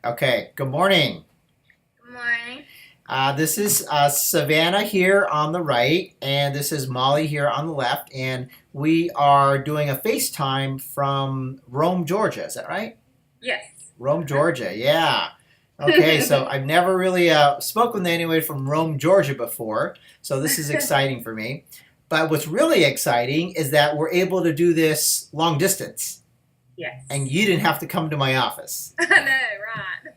Okay, good morning. Good morning. This is Savannah here on the right, and this is Molly here on the left, and we are doing a FaceTime from Rome, Georgia. Is that right? Yes. Rome, Georgia, yeah. Okay, so I've never really spoken with anyone from Rome, Georgia before, so this is exciting for me. But what's really exciting is that we're able to do this long distance, Yes. and you didn't have to come to my office. I know, right?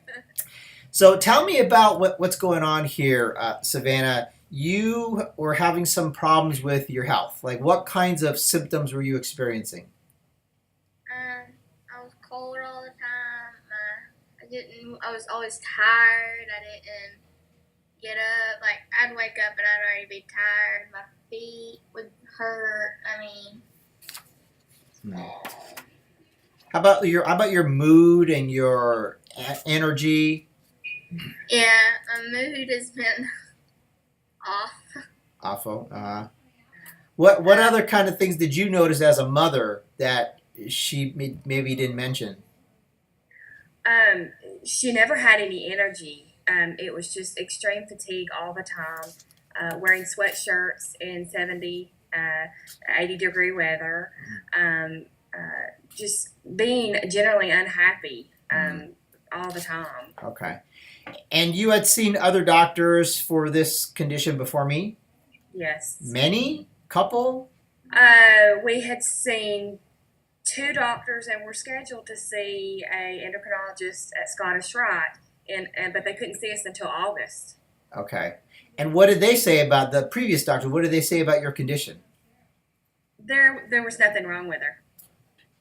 So tell me about what's going on here, Savannah. You were having some problems with your health. Like, what kinds of symptoms were you experiencing? I was cold all the time. I didn't. I was always tired. I didn't get up. Like I'd wake up and I'd already be tired. My feet would hurt. I mean, Hmm. How about your mood and your energy? yeah, my mood has been off. Awful. What Uh, other kind of things did you notice as a mother that she maybe didn't mention? Um, she never had any energy. It was just extreme fatigue all the time, wearing sweatshirts in 70, 80-degree weather, just being generally unhappy Mhm. all the time. Okay. And you had seen other doctors for this condition before me? Yes. Many? Couple? We had seen two doctors and were scheduled to see a endocrinologist at Scottish Rite, but they couldn't see us until August. Okay. And what did they say about the previous doctor? What did they say about your condition? There was nothing wrong with her.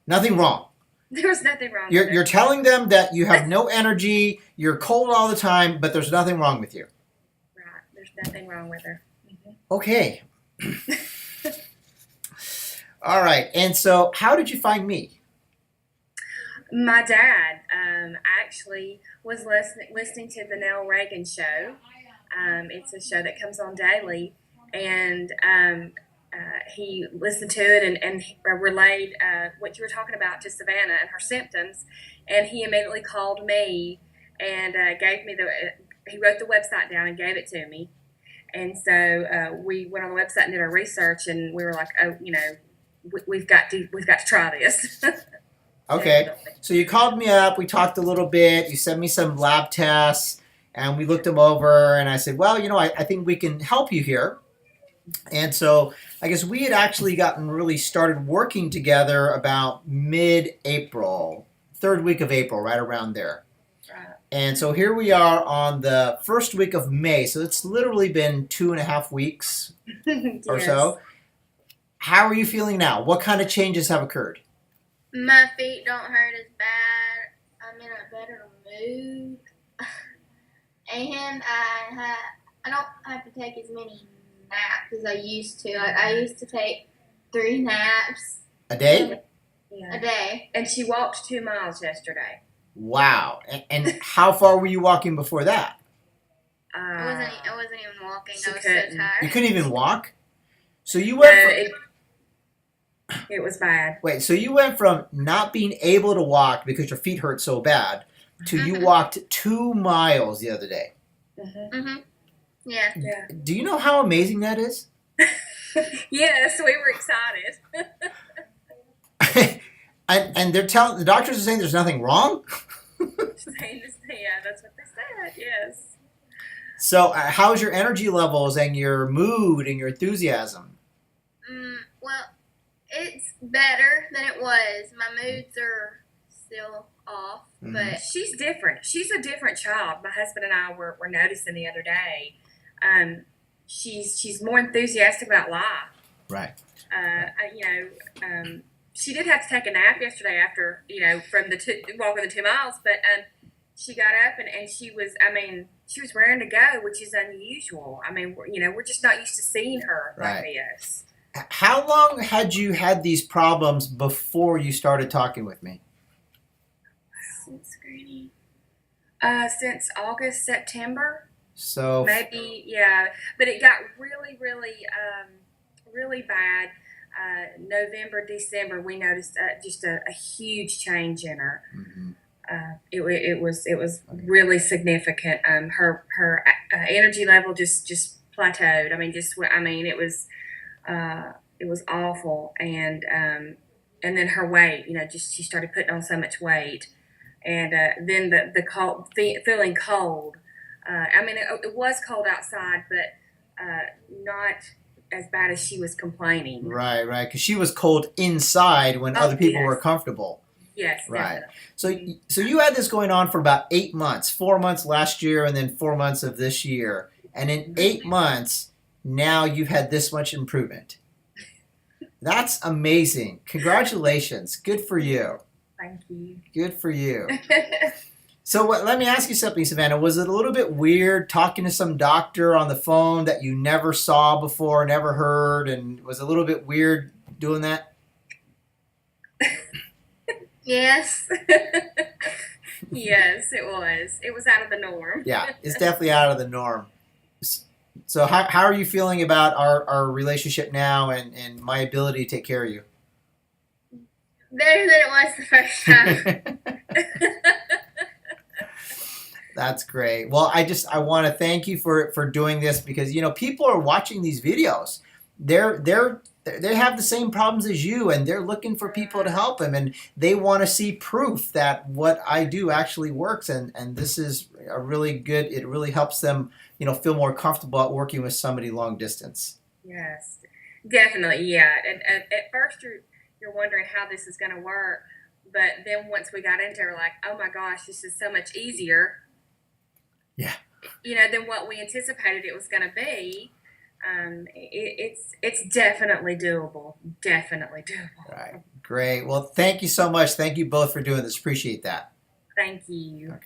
Nothing wrong. There was nothing wrong with You're her. telling them that you have no energy, you're cold all the time, but there's nothing wrong with you. Right. There's nothing wrong with her. Okay. All right. And so, how did you find me? My dad actually was listening to the Nell Reagan show. It's a show that comes on daily, and he listened to it and relayed what you were talking about to Savannah and her symptoms, and he immediately called me and gave me he wrote the website down and gave it to me. And so we went on the website and did our research, and we were like, oh, we've got to try this. Okay. Definitely. So, you called me up, we talked a little bit, you sent me some lab tests, and we looked them over, and I said, well, I think we can help you here. And so I guess we had actually gotten really started working together about mid-April, third week of April, right around there. Right. And so here we are on the first week of May. So it's literally been 2.5 weeks or Yes. so. How are you feeling now? What kind of changes have occurred? my feet don't hurt as bad. I'm in a better mood, and I don't have to take as many naps as I used to. I used to take 3 naps A day? a Yeah. day. And she walked 2 miles yesterday. Wow. And how far were you walking before that? I wasn't even walking. She I was so couldn't. You tired. couldn't even walk? So you No, went from it was bad. Wait, so you went from not being able to walk because your feet hurt so bad to you Mhm. walked 2 miles the other day. Hmm. Mhm. Yeah. Yeah. Do you know how amazing that is? Yes, we were excited. And they're telling the doctors are saying there's nothing wrong. Yeah, that's what they said. Yes. So how's your energy levels and your mood and your enthusiasm? Well, it's better than it was. My moods are still off, Mhm. but She's different. She's a different child. My husband and I were noticing the other day. She's more enthusiastic about life. Right. Uh, I- you know, she did have to take a nap yesterday after, from walking the 2 miles, but she got up and she was raring to go, which is unusual. I mean, we're just not used to seeing her like Right. this. How long had you had these problems before you started talking with me? since Granny. Since August, September, So maybe, yeah. But it got really, really, really bad. November, December, we noticed just a huge change in her. mhm. it was really significant. Her energy level just plateaued. It was awful, and then her weight, just she started putting on so much weight, and then the cold, feeling cold. It was cold outside, but not as bad as she was complaining. Right, because she was cold inside when other people were comfortable. Yes, right. Definitely. So you had this going on for about 8 months, 4 months last year, and then 4 months of this year, and in 8 months, now you've had this much improvement. That's amazing. Congratulations. Good for you. Thank you. Good for you. So let me ask you something, Savannah. Was it a little bit weird talking to some doctor on the phone that you never saw before, never heard, and was it a little bit weird doing that? Yes. Yes, it was. It was out of the norm. Yeah, it's definitely out of the norm. So how are you feeling about our relationship now and my ability to take care of you? Better than it was the first time. That's great. Well, I want to thank you for doing this because people are watching these videos. They have the same problems as you, and they're looking for people to help them, and they want to see proof that what I do actually works, and this is a really good. It really helps them feel more comfortable at working with somebody long distance. Yes, definitely. Yeah. At first you're wondering how this is going to work, but then once we got into it, we're like, oh my gosh, this is so much easier. Yeah. Than what we anticipated it was going to be. It's definitely doable. Definitely doable. Right. Great. Well, thank you so much. Thank you both for doing this. Appreciate that. Thank you. Okay.